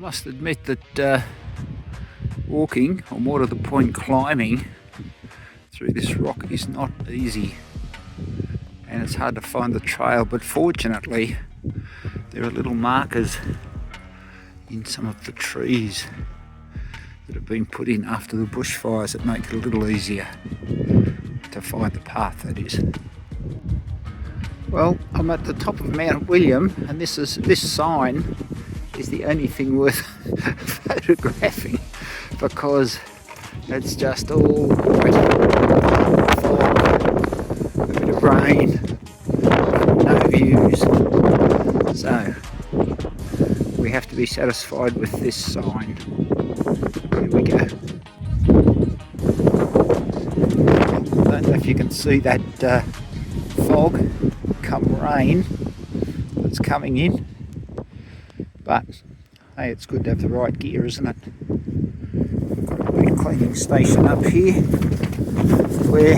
must admit that walking, or more to the point climbing, through this rock is not easy, and it's hard to find the trail, but fortunately there are little markers in some of the trees that have been put in after the bushfires that make it a little easier to find the path, that is. Well, I'm at the top of Mount William, and this sign is the only thing worth photographing, because it's just all fog, a bit of rain, no views. So we have to be satisfied with this sign. Here we go. I don't know if you can see that fog come rain that's coming in, but hey, it's good to have the right gear, isn't it? We've got a wet cleaning station up here where you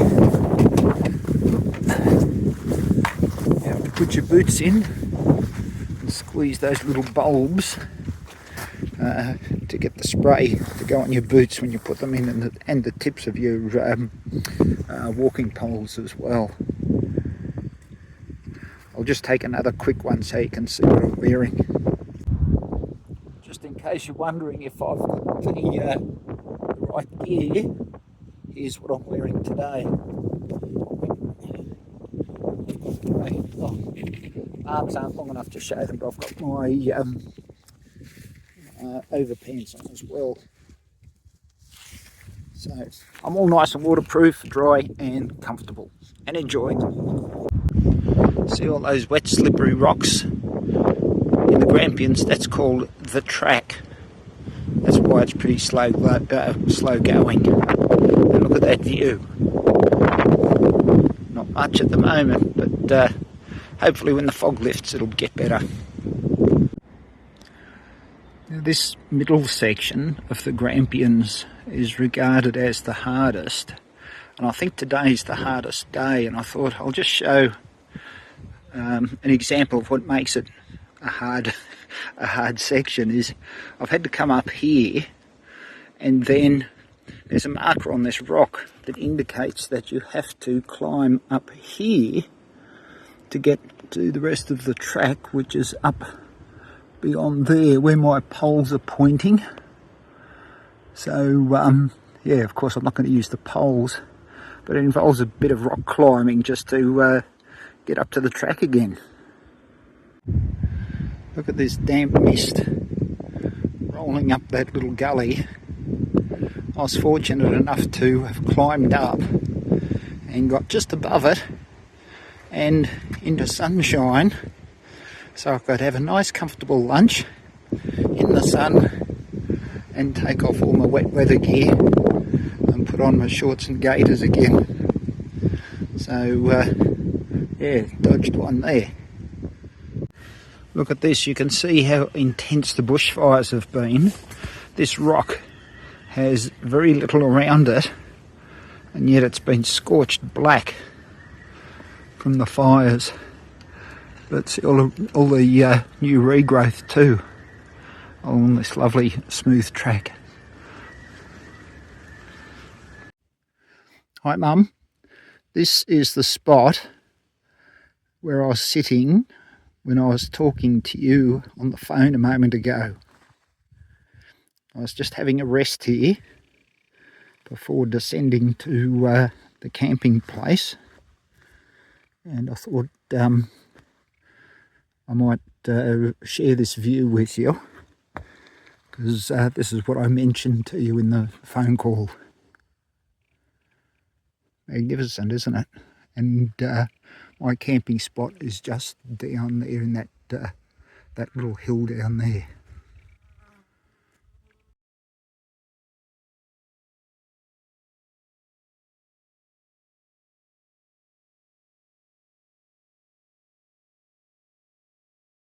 have to put your boots in and squeeze those little bulbs to get the spray to go on your boots when you put them in, and the tips of your walking poles as well. I'll just take another quick one so you can see what I'm wearing. Just in case you're wondering if I've got the right gear, here's what I'm wearing today. Arms aren't long enough to show them, but I've got my overpants on as well. So I'm all nice and waterproof, dry and comfortable, and enjoy. See all those wet slippery rocks in the Grampians? That's called the track. That's why it's pretty slow going. And look at that view. Not much at the moment, but hopefully when the fog lifts it'll get better. Now, this middle section of the Grampians is regarded as the hardest, and I think today's the hardest day, and I thought I'll just show an example of what makes it a hard section. Is I've had to come up here, and then there's a marker on this rock that indicates that you have to climb up here to get to the rest of the track, which is up beyond there where my poles are pointing. So yeah, of course I'm not going to use the poles, but it involves a bit of rock climbing just to get up to the track again. Look at this damp mist rolling up that little gully. I was fortunate enough to have climbed up and got just above it and into sunshine, so I could have a nice comfortable lunch in the sun and take off all my wet weather gear and put on my shorts and gaiters again. So yeah, dodged one there. Look at this, you can see how intense the bushfires have been. This rock has very little around it, and yet it's been scorched black from the fires. But see all the new regrowth too on this lovely smooth track. Hi Mum, this is the spot where I was sitting when I was talking to you on the phone a moment ago. I was just having a rest here before descending to the camping place, and I thought I might share this view with you, because this is what I mentioned to you in the phone call. Magnificent, isn't it? And my camping spot is just down there in that little hill down there.